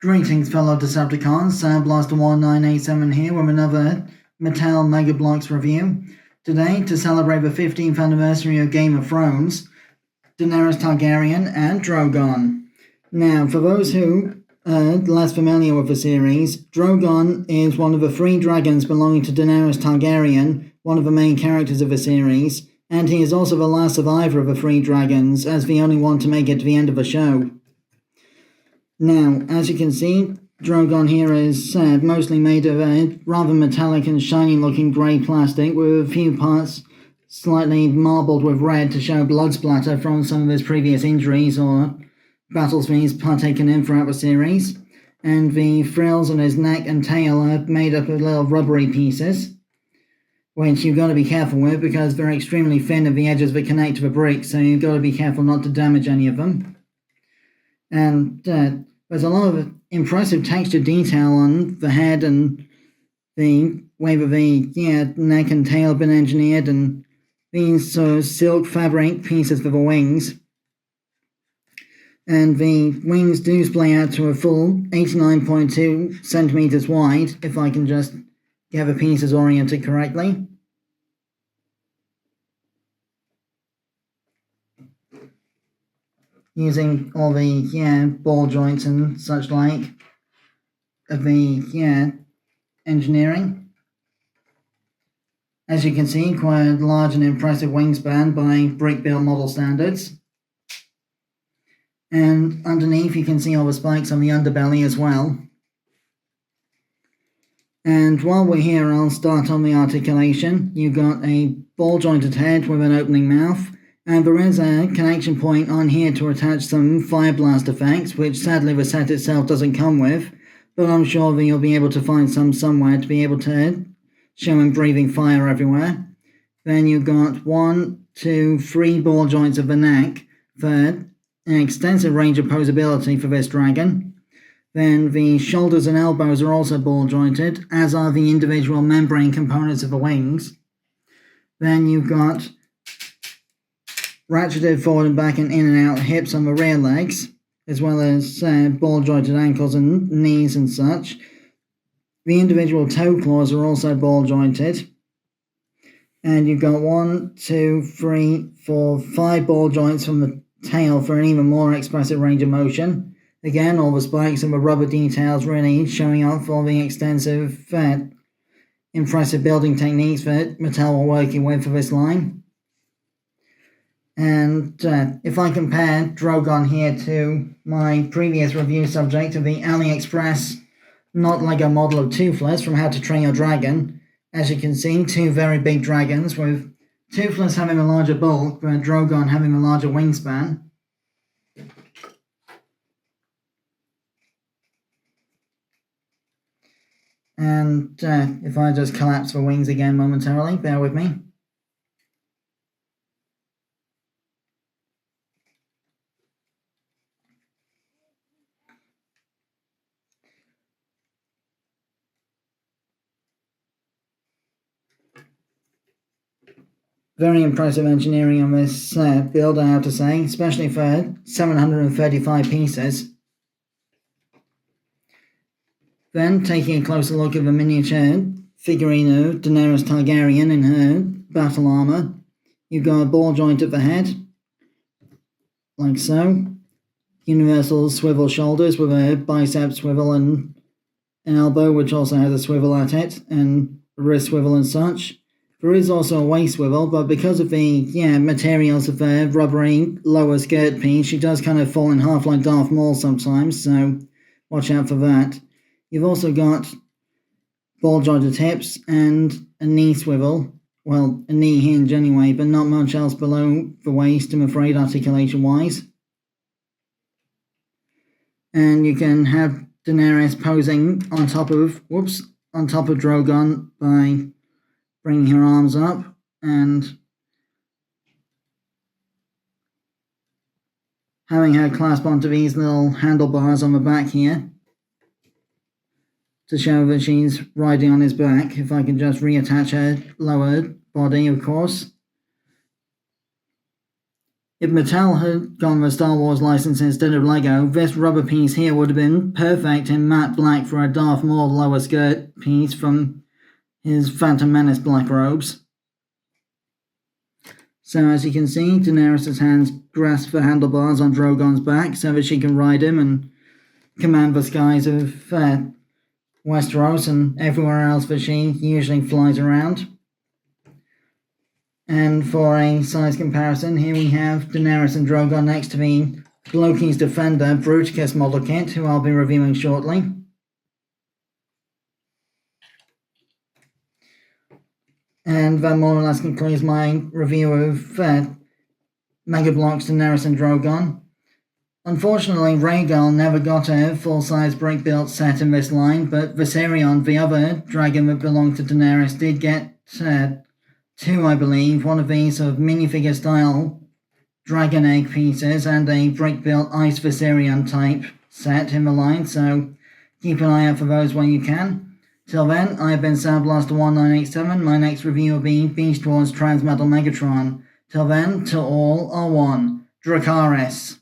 Greetings fellow Decepticons, Sandblaster1987 here with another Mattel MEGA Construx review. Today, to celebrate the 15th anniversary of Game of Thrones, Daenerys Targaryen and Drogon. Now, for those who are less familiar with the series, Drogon is one of the 3 dragons belonging to Daenerys Targaryen, one of the main characters of the series, and he is also the last survivor of the 3 dragons, as the only one to make it to the end of the show. Now, as you can see, Drogon here is mostly made of a rather metallic and shiny looking grey plastic with a few parts slightly marbled with red to show blood splatter from some of his previous injuries or battles he's partaken in throughout the series. And the frills on his neck and tail are made up of little rubbery pieces, which you've got to be careful with because they're extremely thin at the edges that connect to the bricks, so you've got to be careful not to damage any of them. And there's a lot of impressive texture detail on the head and the way that the neck and tail have been engineered, and these silk fabric pieces for the wings. And the wings do splay out to a full 89.2 centimeters wide, if I can just get the pieces oriented correctly. Using all the ball joints and such like of the engineering. As you can see, quite a large and impressive wingspan by brick-built model standards. And underneath you can see all the spikes on the underbelly as well. And while we're here, I'll start on the articulation. You've got a ball-jointed head with an opening mouth. And there is a connection point on here to attach some fire blast effects, which sadly the set itself doesn't come with, but I'm sure that you'll be able to find some somewhere to be able to show him breathing fire everywhere. Then you've got 1, 2, 3 ball joints of the neck for an extensive range of posability for this dragon. Then the shoulders and elbows are also ball jointed, as are the individual membrane components of the wings. Then you've got ratcheted forward and back and in and out hips on the rear legs, as well as ball jointed ankles and knees and such. The individual toe claws are also ball jointed. And you've got 1, 2, 3, 4, 5 ball joints from the tail for an even more expressive range of motion. Again, all the spikes and the rubber details really showing off all the extensive, impressive building techniques that Mattel were working with for this line. And if I compare Drogon here to my previous review subject of the AliExpress not Lego model of Toothless from How to Train Your Dragon, as you can see, 2 very big dragons with Toothless having a larger bulk but Drogon having a larger wingspan. And if I just collapse the wings again momentarily, bear with me. Very impressive engineering on this build, I have to say, especially for 735 pieces. Then, taking a closer look at the miniature figurine of Daenerys Targaryen in her battle armor, you've got a ball joint at the head, like so. Universal swivel shoulders with a bicep swivel and an elbow, which also has a swivel at it, and a wrist swivel and such. There is also a waist swivel, but because of the materials of the rubbery lower skirt piece, she does kind of fall in half like Darth Maul sometimes, so watch out for that. You've also got ball jointed hips and a knee swivel, well, a knee hinge anyway, but not much else below the waist, I'm afraid, articulation-wise. And you can have Daenerys posing on top of Drogon by bringing her arms up and having her clasp onto these little handlebars on the back here to show that she's riding on his back. If I can just reattach her lower body, of course. If Mattel had gone with Star Wars license instead of Lego, this rubber piece here would have been perfect in matte black for a Darth Maul lower skirt piece from his Phantom Menace black robes. So as you can see, Daenerys' hands grasp the handlebars on Drogon's back so that she can ride him and command the skies of Westeros and everywhere else that she usually flies around. And for a size comparison, here we have Daenerys and Drogon next to the Loki's Defender Bruticus model kit, who I'll be reviewing shortly. And that more or less concludes my review of MEGA Construx Daenerys and Drogon. Unfortunately, Rhaegal never got a full-size brick-built set in this line, but Viserion, the other dragon that belonged to Daenerys, did get two, I believe, one of these sort of minifigure style dragon egg pieces and a brick-built Ice Viserion type set in the line, so keep an eye out for those when you can. Till then, I've been Soundblaster1987. My next review will be Beast Wars Transmetal Megatron. Till then, till all are one. Dracarys.